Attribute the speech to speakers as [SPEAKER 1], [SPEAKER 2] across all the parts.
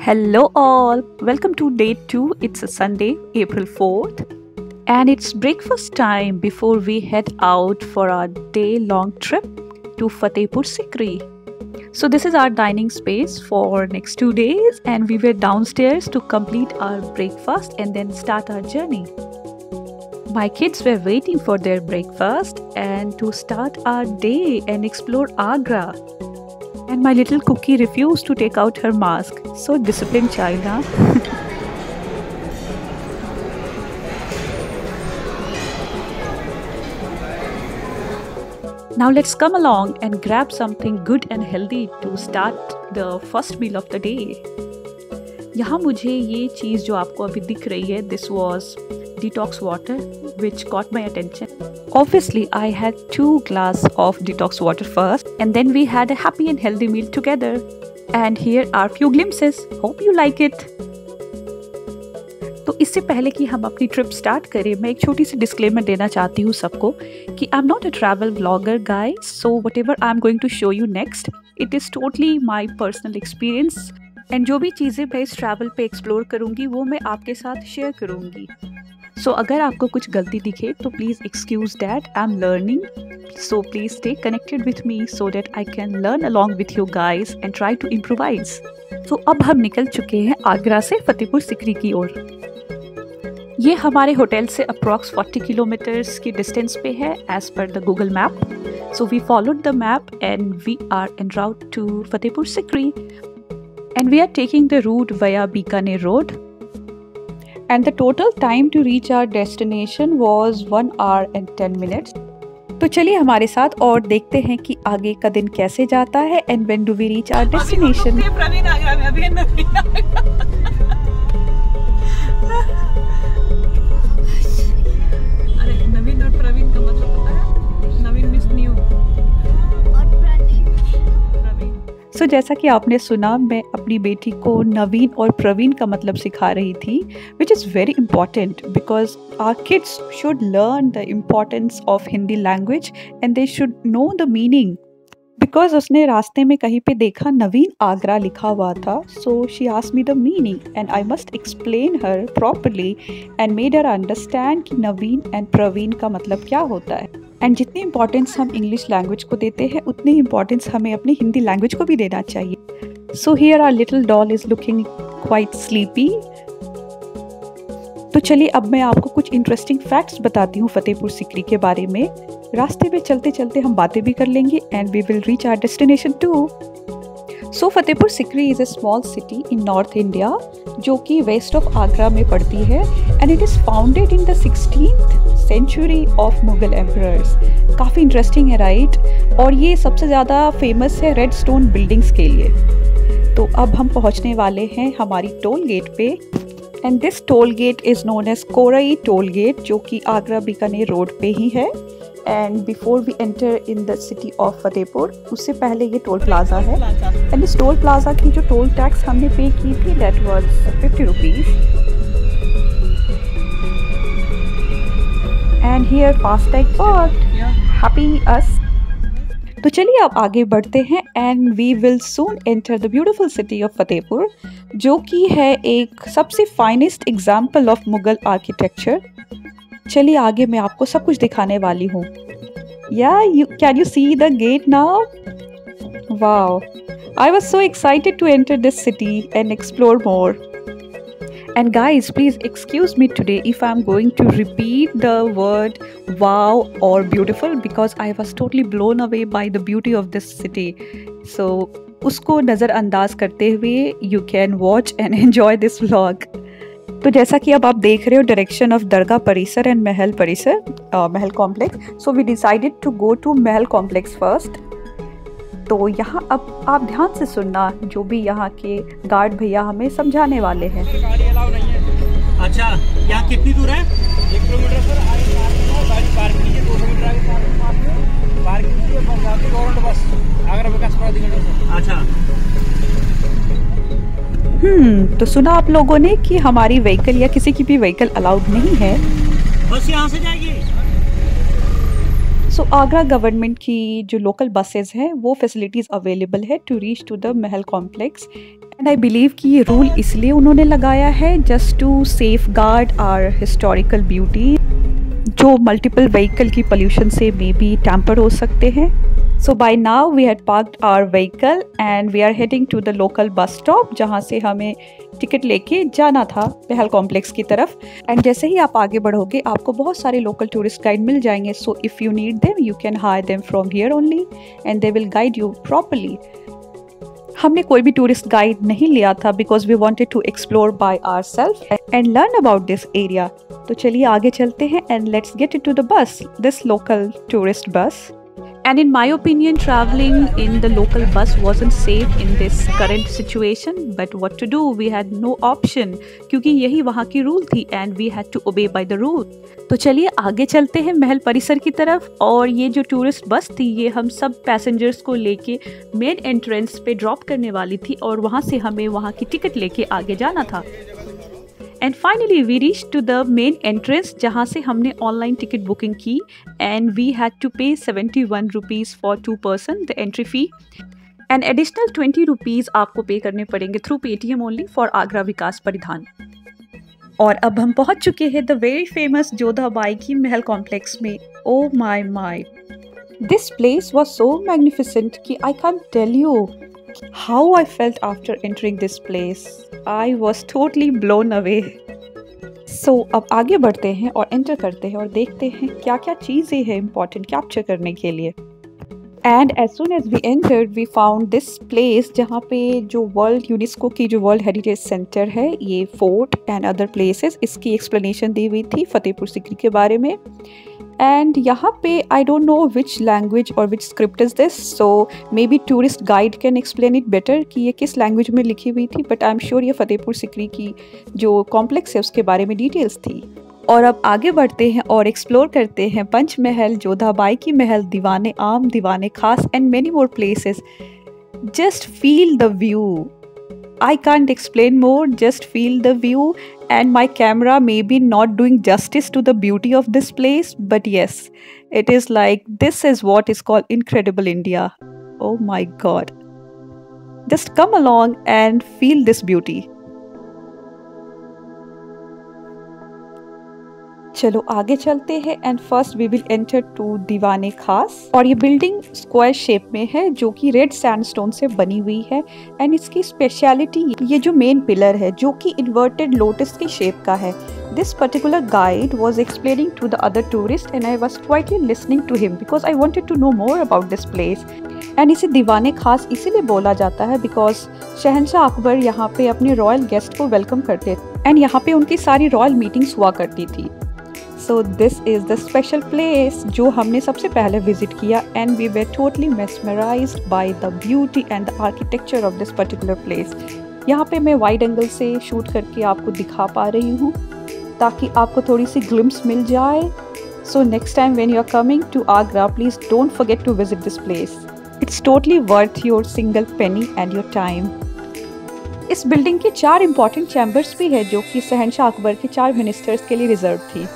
[SPEAKER 1] Hello, all. Welcome to day 2. It's a Sunday, April 4th, and it's breakfast time before we head out for our day long trip to Fatehpur Sikri. So, this is our dining space for next 2 days, and we were downstairs to complete our breakfast and then start our journey. My kids were waiting for their breakfast and to start our day and explore Agra. And my little cookie refused to take out her mask. So disciplined child, huh? Now let's come along and grab something good and healthy to start the first meal of the day. यहाँ मुझे ये चीज़ जो आपको अभी दिख रही है, this was detox water which caught my attention. Obviously, I had 2 glasses of detox water first, and then we had a happy and healthy meal together. And here are few glimpses. Hope you like it. तो इससे पहले कि हम अपनी trip start करें, मैं एक छोटी सी डिस्क्लेमर देना चाहती हूँ सबको कि I am not a travel vlogger guys, so whatever I am going to show you next, it is totally my personal experience, and जो भी चीज़ें मैं इस ट्रैवल पे एक्सप्लोर करूँगी वो मैं आपके साथ शेयर करूँगी. सो अगर आपको कुछ गलती दिखे तो please excuse that. I am learning, so please stay connected with me so that I can learn along with you guys and try to improvise. तो अब हम निकल चुके हैं आगरा से फतेहपुर सिकरी की ओर. ये हमारे होटल से अप्रॉक्स 40 किलोमीटर्स की डिस्टेंस पे है as per the Google map. So we followed the map and we are en route to Fatehpur Sikri and we are taking the route via Bikaner Road, and the total time to reach our destination was 1 hour and 10 minutes. तो चलिए हमारे साथ और देखते हैं कि आगे का दिन कैसे जाता है and when do we reach our destination.
[SPEAKER 2] Praveen आ गया, अभी नवीन आ गया. अरे नवीन और प्रवीण का मतलब पता है? नवीन मींस न्यू.
[SPEAKER 1] सो जैसा कि आपने सुना, मैं अपनी बेटी को नवीन और प्रवीण का मतलब सिखा रही थी, which is very important because our kids should learn the importance of Hindi language and they should know the meaning. Because उसने रास्ते में कहीं पे देखा नवीन आगरा लिखा हुआ था, so she asked me the meaning and I must explain her properly and made her understand कि नवीन एंड प्रवीण का मतलब क्या होता है. एंड जितनी इंपॉर्टेंस हम इंग्लिश लैंग्वेज को देते हैं उतनी इंपॉर्टेंस हमें अपनी हिंदी लैंग्वेज को भी देना चाहिए. So here our little doll is looking quite sleepy. तो चलिए अब मैं आपको कुछ इंटरेस्टिंग फैक्ट्स बताती हूँ फतेहपुर सिकरी के बारे में. रास्ते में चलते चलते हम बातें भी कर लेंगे and we will reach our destination too. So Fatehpur Sikri is a small city in north India जो कि वेस्ट ऑफ आगरा में पड़ती है, and it is founded in the 16th century of Mughal emperors. काफ़ी इंटरेस्टिंग है, राइट? और ये सबसे ज़्यादा फेमस है रेड स्टोन बिल्डिंग्स के लिए. तो अब हम पहुंचने वाले हैं हमारी टोल गेट पे, and this toll gate is known as Korai toll gate जो कि आगरा बीकानेर रोड पे ही है. And before we enter in the city of Fatehpur, उससे पहले ये टोल प्लाजा है. एंड इस टोल प्लाजा की जो टोल टैक्स हमने पे की थी that was 50 rupees. And here FASTag worked, happy us. तो चलिए अब आगे बढ़ते हैं and we will soon enter the beautiful city of Fatehpur जो कि है एक सबसे finest example of Mughal architecture. चलिए आगे मैं आपको सब कुछ दिखाने वाली हूँ. Can you see the gate now? Wow, I was so excited to enter this city and explore more. And guys, please excuse me today if I'm going to repeat the word wow or beautiful because I was totally blown away by the beauty of this city. So उसको नज़रअंदाज करते हुए you can watch and enjoy this vlog. तो जैसा कि अब आप देख रहे हो डायरेक्शन ऑफ दरगाह परिसर एंड महल परिसर, महल complex. So we decided to go to महल कॉम्प्लेक्स फर्स्ट. तो यहाँ अब आप ध्यान से सुनना जो भी यहाँ के गार्ड भैया हमें समझाने वाले हैं.
[SPEAKER 3] गाड़ी अलाउ नहीं है. अच्छा, यहाँ कितनी दूर है? 1 किलोमीटर सर. गाड़ी पार्क कीजिए, 200 मीटर आगे पार्क कीजिए, बस जाती गवर्नमेंट बस आगरा विकास प्राधिकरण से. अच्छा.
[SPEAKER 1] तो सुना आप लोगों ने कि हमारी व्हीकल या किसी की भी व्हीकल अलाउड नहीं है.
[SPEAKER 3] बस यहाँ से जाएगी.
[SPEAKER 1] सो आगरा गवर्नमेंट की जो लोकल बसेस हैं वो फैसिलिटीज़ अवेलेबल है to reach to the Mahal complex. And I believe कि ये रूल इसलिए उन्होंने लगाया है just to safeguard our historical beauty, जो मल्टीपल व्हीकल की पोल्यूशन से मे बी टैम्पर हो सकते हैं। So by now we had parked our vehicle and we are heading to the local bus stop, जहाँ से हमें टिकट लेके जाना था महल कॉम्प्लेक्स की तरफ। एंड जैसे ही आप आगे बढ़ोगे आपको बहुत सारे लोकल टूरिस्ट गाइड मिल जाएंगे। So if you need them you can hire them from here only and they will guide you properly. हमने कोई भी टूरिस्ट गाइड नहीं लिया था because we wanted to explore by ourselves and learn about this area. तो चलिए आगे चलते हैं and let's get into the bus, this local tourist bus. And in my opinion, traveling in the local bus wasn't safe in this current situation. But what to do? We had no option क्योंकि यही वहाँ की rule थी and we had to obey by the rule. तो चलिए आगे चलते हैं महल परिसर की तरफ। और ये जो टूरिस्ट बस थी ये हम सब पैसेंजर्स को लेके मेन एंट्रेंस पे ड्रॉप करने वाली थी और वहाँ से हमें वहाँ की टिकट लेके आगे जाना था। And finally we reach to the main entrance, जहाँ से हमने ऑनलाइन टिकट बुकिंग की and we had to pay 71 rupees for 2 person the entry fee and additional 20 rupees आपको पे करने पड़ेंगे through Paytm only for Agra Vikas Paridhan. और अब हम पहुँच चुके हैं the very famous Jodha Bai की महल कॉम्प्लेक्स में। Oh my my, this place was so magnificent कि I can tell you how I felt after entering this place. I was totally blown away. So अब आगे बढ़ते हैं और एंटर करते हैं और देखते हैं क्या क्या चीज़ें हैं इम्पॉर्टेंट कैप्चर करने के लिए। And as soon as we entered we found this place, जहाँ पे जो वर्ल्ड यूनेस्को की जो वर्ल्ड हेरिटेज सेंटर है, ये फोर्ट एंड अदर प्लेसेस, इसकी एक्सप्लेनेशन दी हुई थी फतेहपुर सीकरी के बारे में। एंड यहाँ पे I don't know which language और which script is this, so maybe tourist guide can explain it better कि ये किस लैंग्वेज में लिखी हुई थी, बट आई एम श्योर ये फतेहपुर सीकरी की जो कॉम्प्लेक्स है उसके बारे में डिटेल्स थी। और अब आगे बढ़ते हैं और एक्सप्लोर करते हैं पंचमहल, जोधा बाई की महल, दीवाने आम, दीवाने खास and many more places. Just feel the view, I can't explain more, just feel the view, and my camera may be not doing justice to the beauty of this place, but yes, it is like this is what is called incredible India. Oh my God. Just come along and feel this beauty. चलो आगे चलते हैं and first we will enter to Diwane Khas. और ये building square shape में है जो कि रेड सैंडस्टोन से बनी हुई है एंड इसकी स्पेशलिटी ये जो मेन पिलर है जो कि इन्वर्टेड लोटस की शेप का है। This particular guide was explaining to the other tourist and I was quietly listening to him because I wanted to know more about this place. And इसे दीवाने खास इसीलिए बोला जाता है बिकॉज शहंशाह अकबर यहाँ पे अपने रॉयल गेस्ट को वेलकम करते एंड यहाँ पे उनकी सारी रॉयल मीटिंग्स हुआ करती थी। So this is the special place जो हमने सबसे पहले विजिट किया and we were totally mesmerized by the beauty and the architecture of this particular place. यहाँ पे मैं वाइड एंगल से शूट करके आपको दिखा पा रही हूँ ताकि आपको थोड़ी सी ग्लिम्स मिल जाए। So next time when you are coming to Agra, please don't forget to visit this place. It's totally worth your single penny and your time. इस बिल्डिंग के 4 इम्पॉर्टेंट चैम्बर्स भी है जो कि शहंशाह अकबर के 4 मिनिस्टर्स के लिए रिजर्व थी।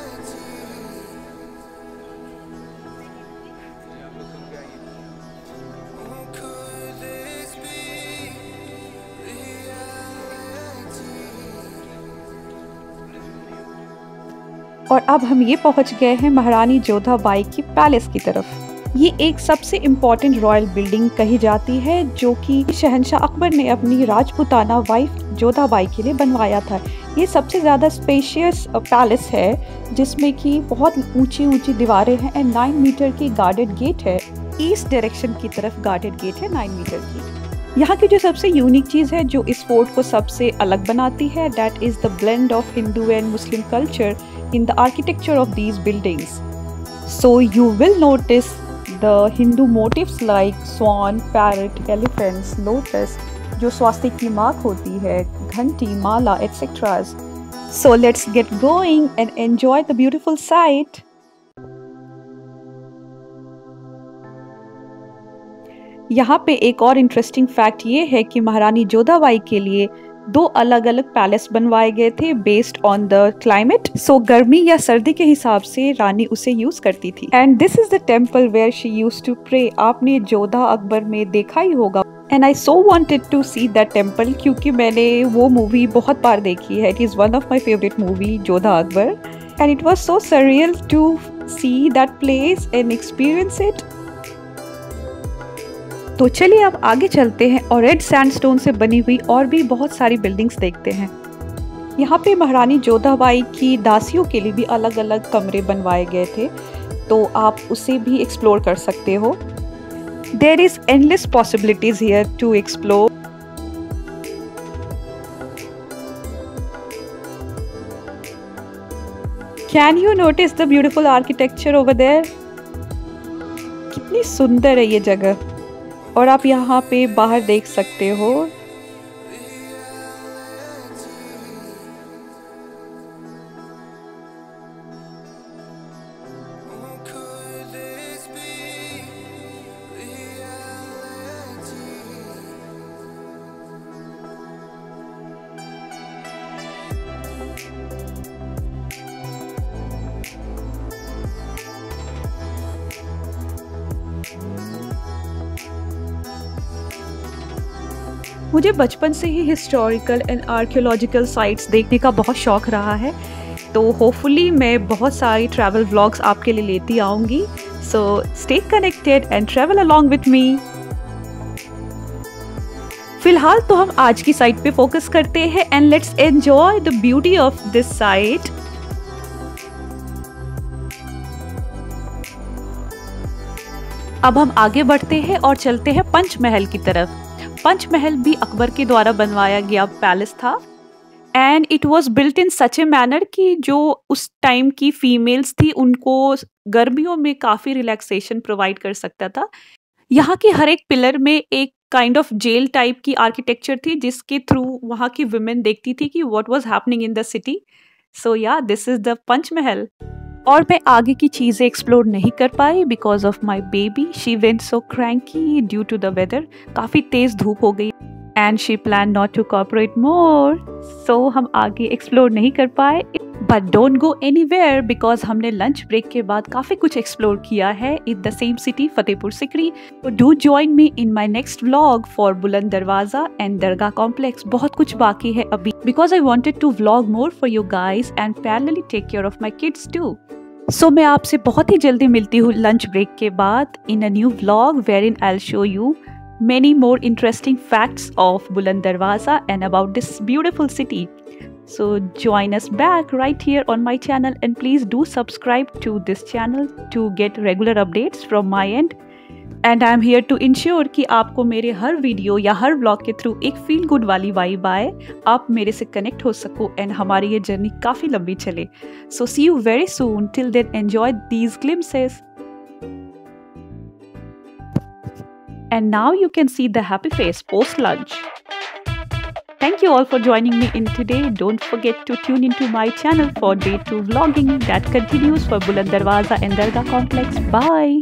[SPEAKER 1] और अब हम ये पहुंच गए हैं महारानी जोधा बाई की पैलेस की तरफ। ये एक सबसे इम्पॉर्टेंट रॉयल बिल्डिंग कही जाती है जो कि शहंशाह अकबर ने अपनी राजपुताना वाइफ जोधा बाई के लिए बनवाया था। ये सबसे ज़्यादा स्पेशियस पैलेस है जिसमें कि बहुत ऊंची ऊंची दीवारें हैं एंड 9 मीटर की गार्डेड गेट है। ईस्ट डायरेक्शन की तरफ गार्डेड गेट है 9 मीटर की। यहाँ की जो सबसे यूनिक चीज़ है जो इस फोर्ट को सबसे अलग बनाती है, that is the blend of Hindu and Muslim culture in the architecture of these buildings. So you will notice the Hindu motifs like swan, parrot, elephants, lotus, जो स्वास्तिक की मार्क होती है, घंटी, माला, etc. So let's get going and enjoy the beautiful sight. यहाँ पे एक और interesting fact ये है कि महारानी जोधाबाई के लिए दो अलग अलग पैलेस बनवाए गए थे बेस्ड ऑन द क्लाइमेट। सो गर्मी या सर्दी के हिसाब से रानी उसे यूज करती थी। And this is the temple where she used to pray. आपने जोधा अकबर में देखा ही होगा। And I so wanted to see that temple, क्योंकि मैंने वो मूवी बहुत बार देखी है। It is one of my favourite movie Jodha Akbar. And it was so surreal to see that place and experience it. तो चलिए अब आगे चलते हैं और रेड सैंडस्टोन से बनी हुई और भी बहुत सारी बिल्डिंग्स देखते हैं। यहाँ पे महारानी जोधाबाई की दासियों के लिए भी अलग अलग कमरे बनवाए गए थे, तो आप उसे भी एक्सप्लोर कर सकते हो। There is endless possibilities here to explore. Can you notice the beautiful architecture over there? कितनी सुंदर है ये जगह। और आप यहाँ पे बाहर देख सकते हो। मुझे बचपन से ही हिस्टोरिकल एंड आर्कियोलॉजिकल साइट्स देखने का बहुत शौक रहा है, तो होपफुली मैं बहुत सारी ट्रैवल व्लॉग्स आपके लिए लेती आऊँगी। So stay connected and travel along with me. फिलहाल तो हम आज की साइट पे फोकस करते हैं and let's enjoy the beauty of this site. अब हम आगे बढ़ते हैं और चलते हैं पंचमहल की तरफ। पंचमहल भी अकबर के द्वारा बनवाया गया पैलेस था and it was built in such a manner कि जो उस टाइम की फीमेल्स थी उनको गर्मियों में काफ़ी रिलैक्सेशन प्रोवाइड कर सकता था। यहाँ की हर एक पिलर में एक काइंड ऑफ जेल टाइप की आर्किटेक्चर थी, जिसके थ्रू वहाँ की वुमेन देखती थी कि what was happening in the city. So yeah this is the Panchmahal. और मैं आगे की चीज़ें एक्सप्लोर नहीं कर पाई because of my baby. She went so cranky due to the weather. काफ़ी तेज़ धूप हो गई and she plan not to cooperate more. So हम आगे एक्सप्लोर नहीं कर पाए। But don't go anywhere because हमने लंच ब्रेक के बाद काफ़ी कुछ एक्सप्लोर किया है in the same city Fatehpur Sikri. तो do join me in my next vlog for Buland Darwaza and Dargah complex. बहुत कुछ बाकी है अभी because I wanted to vlog more for you guys and parallelly take care of my kids too. So मैं आपसे बहुत ही जल्दी मिलती हूँ लंच ब्रेक के बाद in a new vlog where in I will show you many more interesting facts of Buland Darwaza and about this beautiful city. So join us back right here on my channel and please do subscribe to this channel to get regular updates from my end. And I am here to ensure कि आपको मेरे हर video या हर vlog के through एक feel good वाली vibe आए, आप मेरे से कनेक्ट हो सको एंड हमारी ये जर्नी काफ़ी लंबी चले। So see you very soon. Till then enjoy these glimpses. And now you can see the happy face post lunch. Thank you all for joining me in today. Don't forget to tune into my channel for day 2 vlogging that continues for Buland Darwaza and Dargah Complex. Bye.